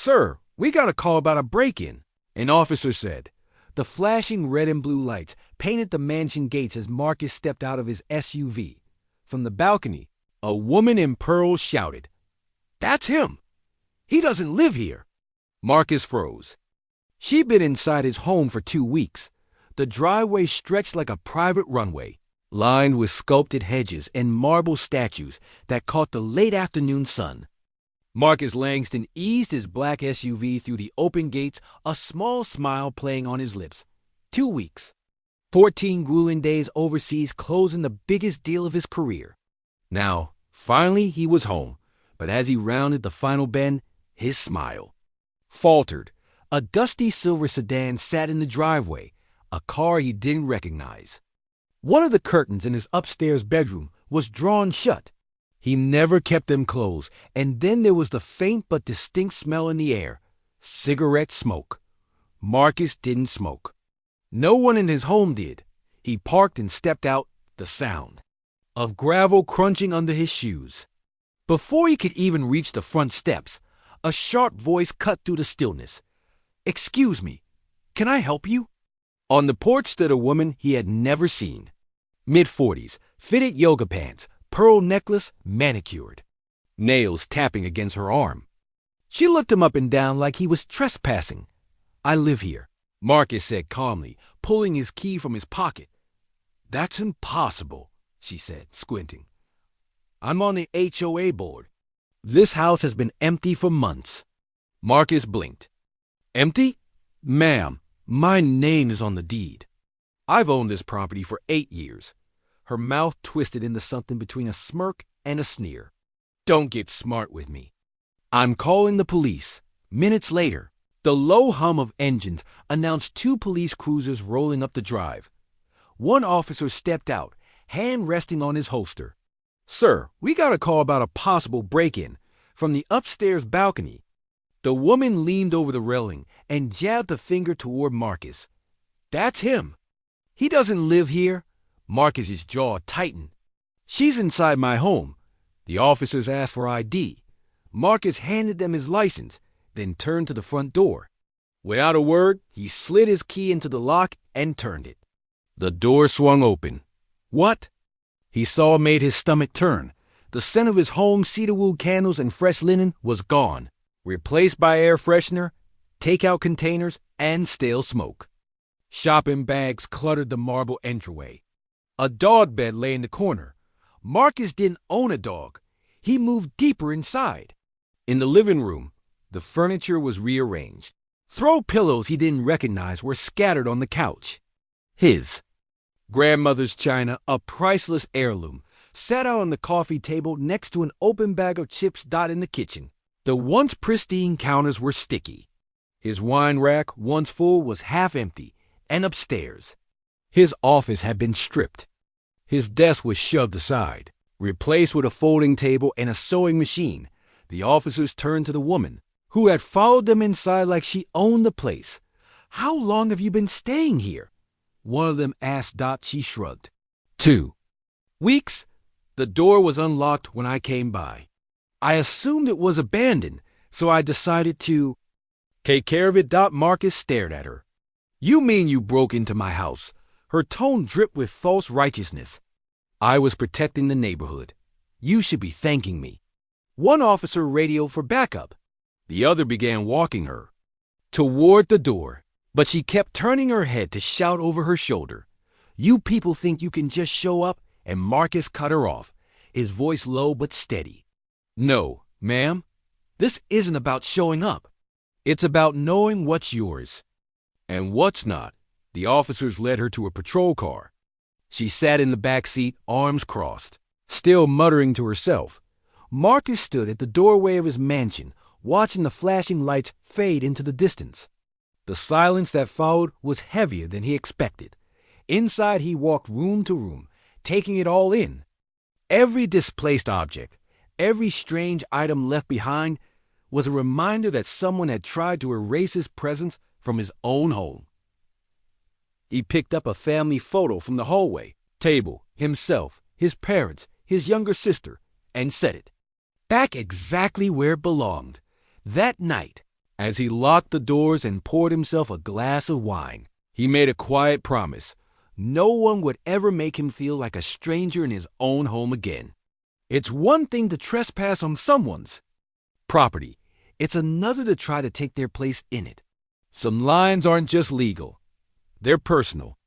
"Sir, we got a call about a break-in," an officer said. The flashing red and blue lights painted the mansion gates as Marcus stepped out of his SUV. From the balcony, a woman in pearls shouted, "That's him! He doesn't live here!" Marcus froze. She'd been inside his home for 2 weeks. The driveway stretched like a private runway, lined with sculpted hedges and marble statues that caught the late afternoon sun. Marcus Langston eased his black SUV through the open gates, a small smile playing on his lips. 2 weeks. 14 grueling days overseas, closing the biggest deal of his career. Now, finally he was home, but as he rounded the final bend, his smile faltered. A dusty silver sedan sat in the driveway, a car he didn't recognize. One of the curtains in his upstairs bedroom was drawn shut. He never kept them closed, and then there was the faint but distinct smell in the air. Cigarette smoke. Marcus didn't smoke. No one in his home did. He parked and stepped out, the sound of gravel crunching under his shoes. Before he could even reach the front steps, a sharp voice cut through the stillness. "Excuse me, can I help you?" On the porch stood a woman he had never seen. Mid-40s, fitted yoga pants, pearl necklace, manicured. Nails tapping against her arm. She looked him up and down like he was trespassing. "I live here," Marcus said calmly, pulling his key from his pocket. "That's impossible," she said, squinting. "I'm on the HOA board. This house has been empty for months." Marcus blinked. "Empty? Ma'am, my name is on the deed. I've owned this property for 8 years. Her mouth twisted into something between a smirk and a sneer. "Don't get smart with me. I'm calling the police." Minutes later, the low hum of engines announced 2 police cruisers rolling up the drive. One officer stepped out, hand resting on his holster. "Sir, we got a call about a possible break-in from the upstairs balcony." The woman leaned over the railing and jabbed a finger toward Marcus. "That's him. He doesn't live here." Marcus's jaw tightened. "She's inside my home." The officers asked for ID. Marcus handed them his license, then turned to the front door. Without a word, he slid his key into the lock and turned it. The door swung open. "What?" he saw made his stomach turn. The scent of his home cedarwood candles and fresh linen was gone, replaced by air freshener, takeout containers, and stale smoke. Shopping bags cluttered the marble entryway. A dog bed lay in the corner. Marcus didn't own a dog. He moved deeper inside. In the living room, the furniture was rearranged. Throw pillows he didn't recognize were scattered on the couch. His grandmother's china, a priceless heirloom, sat out on the coffee table next to an open bag of chips dot in the kitchen. The once pristine counters were sticky. His wine rack, once full, was half empty, and upstairs, his office had been stripped. His desk was shoved aside, replaced with a folding table and a sewing machine. The officers turned to the woman, who had followed them inside like she owned the place. "How long have you been staying here?" one of them asked. She shrugged. 2 weeks. The door was unlocked when I came by. I assumed it was abandoned, so I decided to take care of it. Marcus stared at her. "You mean you broke into my house?" Her tone dripped with false righteousness. "I was protecting the neighborhood. You should be thanking me." One officer radioed for backup. The other began walking her toward the door, but she kept turning her head to shout over her shoulder, "You people think you can just show up?" And Marcus cut her off, his voice low but steady. "No, ma'am, this isn't about showing up. It's about knowing what's yours and what's not." The officers led her to a patrol car. She sat in the back seat, arms crossed, still muttering to herself. Marcus stood at the doorway of his mansion, watching the flashing lights fade into the distance. The silence that followed was heavier than he expected. Inside, he walked room to room, taking it all in. Every displaced object, every strange item left behind, was a reminder that someone had tried to erase his presence from his own home. He picked up a family photo from the hallway table, himself, his parents, his younger sister, and set it back exactly where it belonged. That night, As he locked the doors and poured himself a glass of wine, he made a quiet promise. No one would ever make him feel like a stranger in his own home again. It's one thing to trespass on someone's property. It's another to try to take their place in it. Some lines aren't just legal. They're personal.